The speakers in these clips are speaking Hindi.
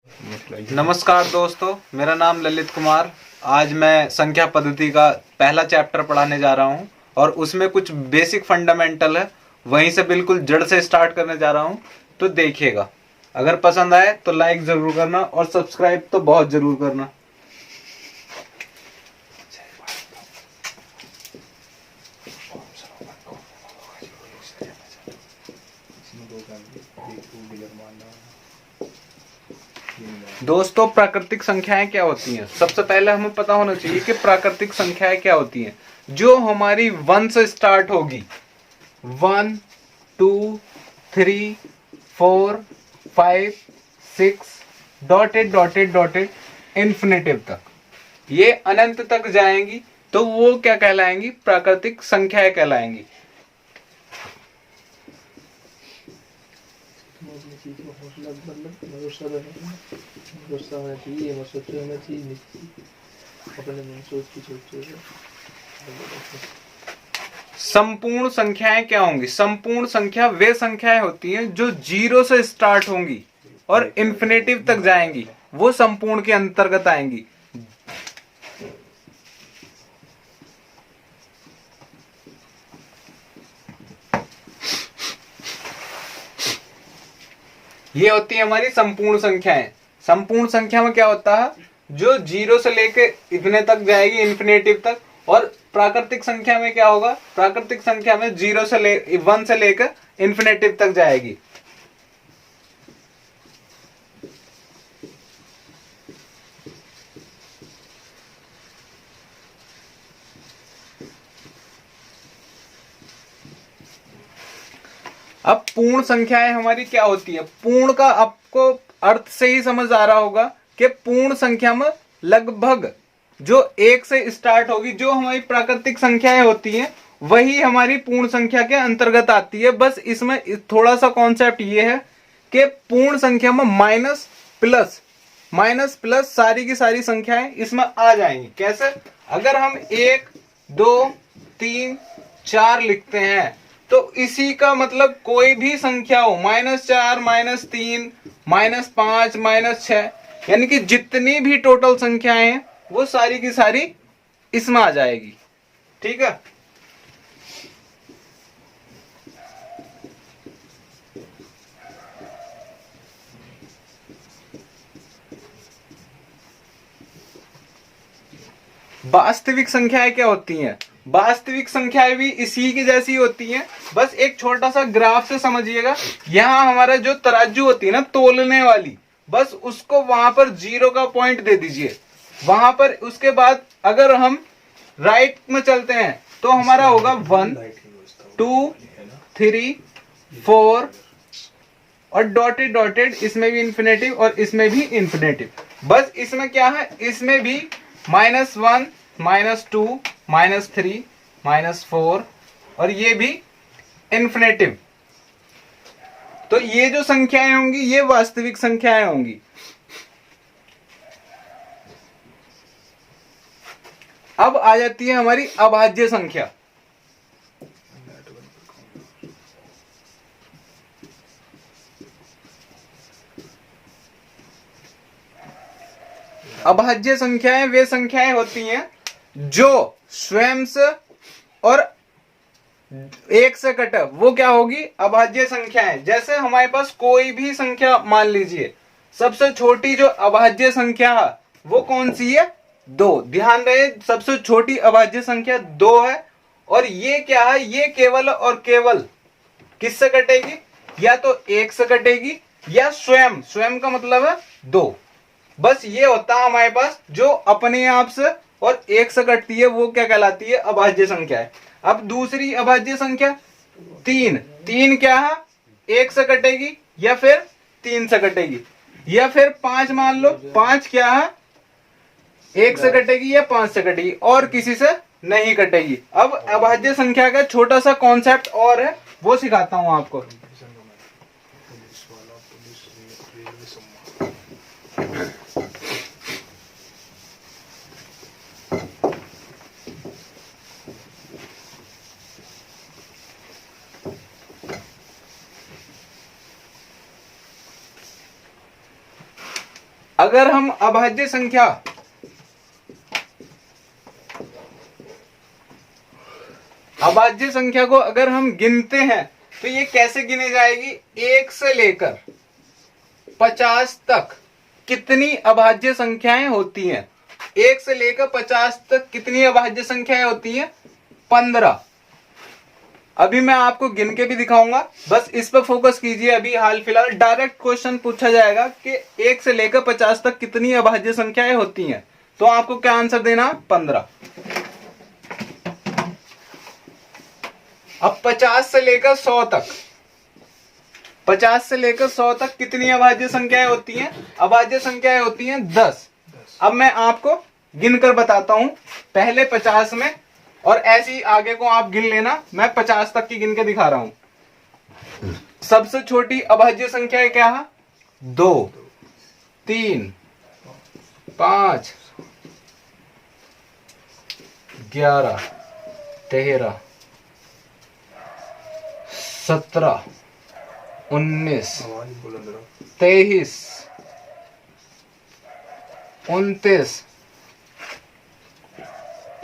नमस्कार दोस्तों, मेरा नाम ललित कुमार। आज मैं संख्या पद्धति का पहला चैप्टर पढ़ाने जा रहा हूं और उसमें कुछ बेसिक फंडामेंटल है, वहीं से बिल्कुल जड़ से स्टार्ट करने जा रहा हूं। तो देखिएगा, अगर पसंद आए तो लाइक जरूर करना और सब्सक्राइब तो बहुत जरूर करना। दोस्तों, प्राकृतिक संख्याएं क्या होती हैं? सबसे पहले हमें पता होना चाहिए कि प्राकृतिक संख्याएं क्या होती हैं। जो हमारी 1 से स्टार्ट होगी, 1 2 3 4 5 6 डॉटेड डॉटेड डॉटेड इन्फिनेटिव तक, ये अनंत तक जाएंगी, तो वो क्या कहलाएंगी? प्राकृतिक संख्याएं कहलाएंगी। संपूर्ण संख्याएं क्या होंगी? संपूर्ण संख्या वे संख्याएं होती हैं जो 0 से स्टार्ट होंगी और इन्फिनेटिव तक जाएंगी, वो संपूर्ण के अंतर्गत आएंगी। ये होती है हमारी संपूर्ण संख्याएं। संपूर्ण संख्या में क्या होता है? जो 0 से लेके इतने तक जाएगी, इन्फिनेटिव तक। और प्राकृतिक संख्या में क्या होगा? प्राकृतिक संख्या में 1 से लेकर इन्फिनेटिव तक जाएगी। अब पूर्ण संख्याएं हमारी क्या होती है? पूर्ण का आपको अर्थ से ही समझ आ रहा होगा कि पूर्ण संख्या में लगभग जो 1 से स्टार्ट होगी, जो हमारी प्राकृतिक संख्याएं होती हैं, वही हमारी पूर्ण संख्या के अंतर्गत आती है। बस इसमें थोड़ा सा कॉन्सेप्ट ये है कि पूर्ण संख्या में माइनस प्लस सारी की सारी संख्याएं इसमें आ जाएंगी। कैसे? अगर हम 1 2 3 4 लिखते हैं, तो इसी का मतलब कोई भी संख्या हो, -4 -3 -5 -6, यानी कि जितनी भी टोटल संख्याएं हैं वो सारी की सारी इसमें आ जाएगी। ठीक है? वास्तविक संख्याएं क्या होती हैं? वास्तविक संख्याएं भी इसी की जैसी होती हैं, बस एक छोटा सा ग्राफ से समझिएगा। यहां हमारा जो तराजू होती है ना, तोलने वाली, बस उसको वहां पर 0 का पॉइंट दे दीजिए। वहां पर उसके बाद अगर हम राइट में चलते हैं तो हमारा होगा 1 2 3 4 और डॉटेड डॉटेड, इसमें भी इन्फिनेटिव और इसमें भी इन्फिनेटिव। बस इसमें क्या है? इसमें भी -1 -2 -3 -4 और ये भी इन्फिनेटिव। तो ये जो संख्याएं होंगी ये वास्तविक संख्याएं होंगी। अब आ जाती है हमारी अभाज्य संख्या। अभाज्य संख्याएं वे संख्याएं होती हैं जो स्वयं से और 1 से कटे, वो क्या होगी? अभाज्य संख्याएं। जैसे हमारे पास कोई भी संख्या मान लीजिए, सबसे छोटी जो अभाज्य संख्या है वो कौन सी है? 2। ध्यान रहे, सबसे छोटी अभाज्य संख्या 2 है। और ये क्या है? ये केवल और केवल किससे कटेगी? या तो 1 से कटेगी या स्वयं का मतलब है 2। बस ये होता है हमारे पास जो अपने आप से और 1 से कटती है, वो क्या कहलाती है? अभाज्य संख्या है। अब दूसरी अभाज्य संख्या 3 क्या है? 1 से कटेगी या फिर 3 से कटेगी। या फिर 5 मान लो, 5 क्या है? 1 से कटेगी या 5 से कटेगी, और किसी से नहीं कटेगी। अब अभाज्य संख्या का छोटा सा कॉन्सेप्ट और है, वो सिखाता हूं आपको। अगर हम अभाज्य संख्या को अगर हम गिनते हैं तो ये कैसे गिनी जाएगी? 1 से लेकर 50 तक कितनी अभाज्य संख्याएं होती हैं? 1 से लेकर 50 तक कितनी अभाज्य संख्याएं होती हैं? 15। अभी मैं आपको गिन के भी दिखाऊंगा, बस इस पर फोकस कीजिए। अभी हाल फिलहाल डायरेक्ट क्वेश्चन पूछा जाएगा कि 1 से लेकर 50 तक कितनी अभाज्य संख्याएं होती हैं, तो आपको क्या आंसर देना? 15। अब 50 से लेकर 100 तक, 50 से लेकर 100 तक कितनी अभाज्य संख्याएं होती हैं? अभाज्य संख्याएं होती हैं 10। अब मैं आपको गिनकर बताता हूं, पहले 50 में, और ऐसे ही आगे को आप गिन लेना। मैं 50 तक की गिन के दिखा रहा हूं। सबसे छोटी अभाज्य संख्या क्या है? 2, 3, 5, 11, 13, 17, 19, 23, 29,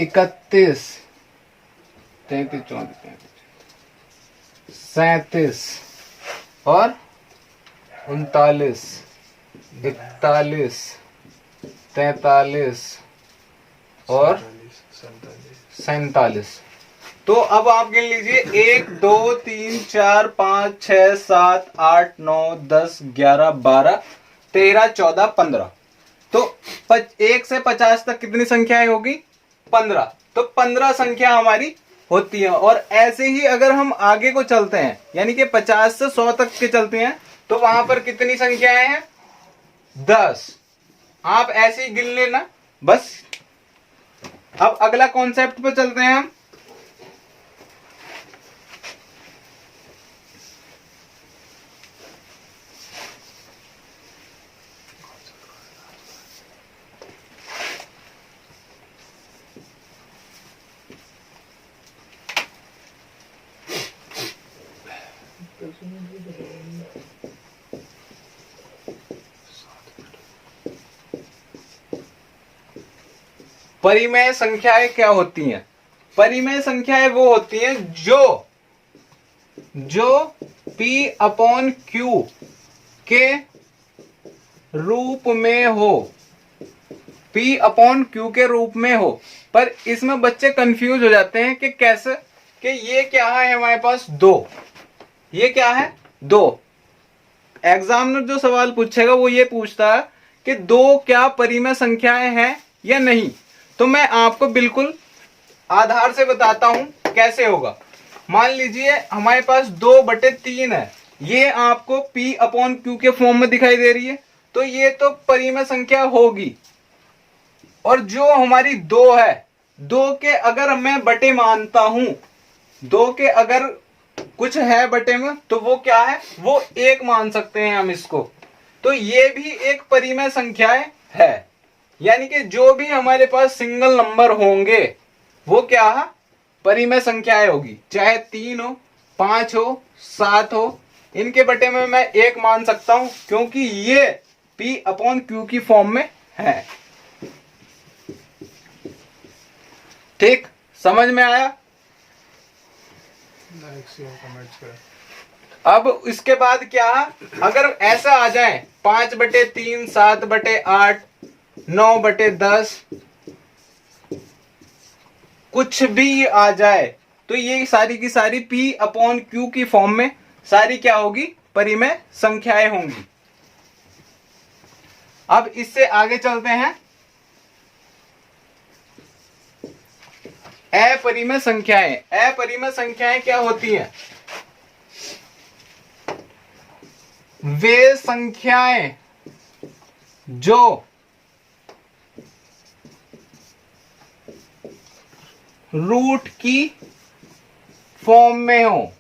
31, 33, 34, 37 और 39, 41, 43 और 47। तो अब आप गिन लीजिए 1, 2, 3, 4, 5, 6, 7, 8, 9, 10, 11, 12, 13, 14, 15। तो 1 से 50 तक कितनी संख्याएं होगी? 15। तो 15 संख्या हमारी होती है। और ऐसे ही अगर हम आगे को चलते हैं, यानी कि 50 से 100 तक के चलते हैं, तो वहां पर कितनी संख्याएं हैं? 10। आप ऐसे ही गिन लेना बस। अब अगला कॉन्सेप्ट पे चलते हैं हम। परिमेय संख्याएं क्या होती हैं? परिमेय संख्याएं वो होती हैं जो P/Q के रूप में हो, P/Q के रूप में हो। पर इसमें बच्चे कंफ्यूज हो जाते हैं कि कैसे, कि ये क्या है हमारे पास? 2। ये क्या है? 2। एग्जामिनर जो सवाल पूछेगा वो ये पूछता है कि 2 क्या परिमेय संख्याएं हैं या नहीं। तो मैं आपको बिल्कुल आधार से बताता हूं कैसे होगा। मान लीजिए हमारे पास 2/3 है, ये आपको P/Q के फॉर्म में दिखाई दे रही है, तो ये तो परिमेय संख्या होगी। और जो हमारी 2 है, 2 के अगर मैं बटे मानता हूं, 2 के अगर कुछ है बटे में, तो वो क्या है? वो 1 मान सकते हैं हम इसको। तो ये भी एक परिमेय संख्या है। यानी कि जो भी हमारे पास सिंगल नंबर होंगे वो क्या है? परिमेय संख्याएं होगी। चाहे 3 हो, 5 हो, 7 हो, इनके बटे में मैं 1 मान सकता हूं, क्योंकि ये P/Q की फॉर्म में है। ठीक, समझ में आया? अब इसके बाद क्या है? अगर ऐसा आ जाए 5/3, 7/8, 9/10, कुछ भी आ जाए, तो ये सारी की सारी P/Q की फॉर्म में सारी क्या होगी? परिमेय संख्याएं होंगी। अब इससे आगे चलते हैं। अपरिमेय संख्याएं। अपरिमेय संख्याएं क्या होती हैं? वे संख्याएं जो रूट की फॉर्म में हो,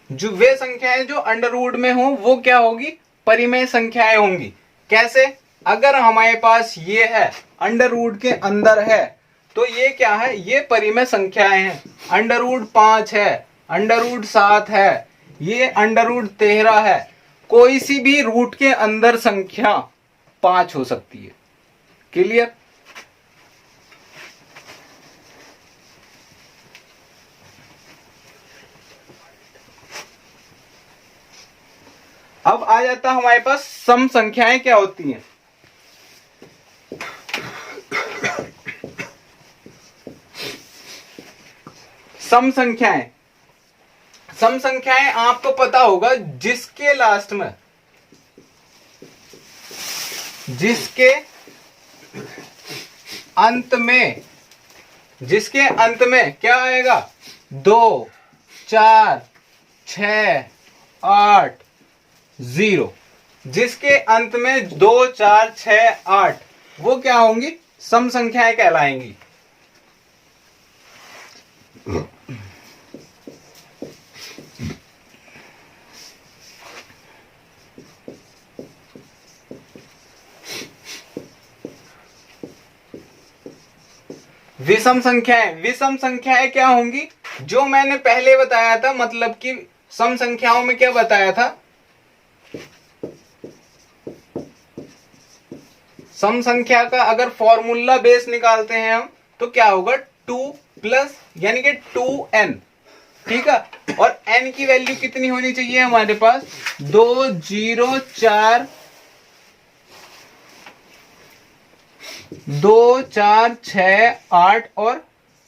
जो वे संख्याएं जो अंडर रूट में हो, वो क्या होगी? परिमेय संख्याएं होंगी। कैसे? अगर हमारे पास ये है, अंडर रूट के अंदर है, तो ये क्या है? ये परिमेय संख्याएं हैं। अंडर रूट 5 है, अंडर रूट 7 है, ये अंडर रूट 13 है। कोई सी भी रूट के अंदर संख्या 5 हो सकती है। क्लियर? अब आ जाता है हमारे पास सम संख्याएं क्या होती हैं। सम संख्याएं, सम संख्याएं आपको पता होगा जिसके लास्ट में, जिसके अंत में क्या आएगा? 2, 4, 6, 8, 0। जिसके अंत में 2, 4, 6, 8 वो क्या होंगी? सम संख्याएं कहलाएंगी। विषम संख्याएं, विषम संख्याएं क्या होंगी? जो मैंने पहले बताया था, मतलब कि सम संख्याओं में क्या बताया था? सम संख्या का अगर फॉर्मूला बेस निकालते हैं हम तो क्या होगा? 2 प्लस यानी कि 2n। ठीक है? और n की वैल्यू कितनी होनी चाहिए हमारे पास? 2, 0, 4, 2, 4, 6, 8 और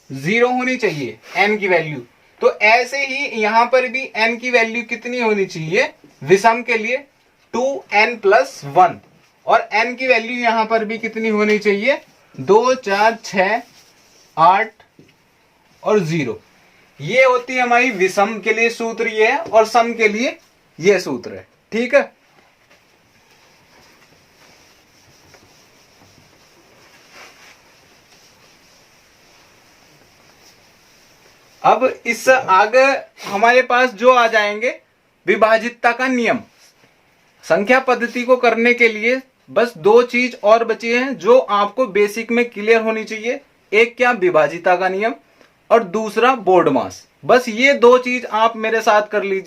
0 होनी चाहिए n की वैल्यू। तो ऐसे ही यहां पर भी n की वैल्यू कितनी होनी चाहिए विषम के लिए? 2n plus 1। और n की वैल्यू यहां पर भी कितनी होनी चाहिए? 2, 4, 6, 8 और 0। ये होती है हमारी विषम के लिए सूत्र ये है, और सम के लिए ये सूत्र है। ठीक है? अब इससे आगे हमारे पास जो आ जाएंगे विभाजितता का नियम। संख्या पद्धति को करने के लिए बस 2 चीज और बची हैं जो आपको बेसिक में क्लियर होनी चाहिए। एक क्या? विभाजितता का नियम, और दूसरा बोर्ड मास। बस ये 2 चीज आप मेरे साथ कर लीजिए।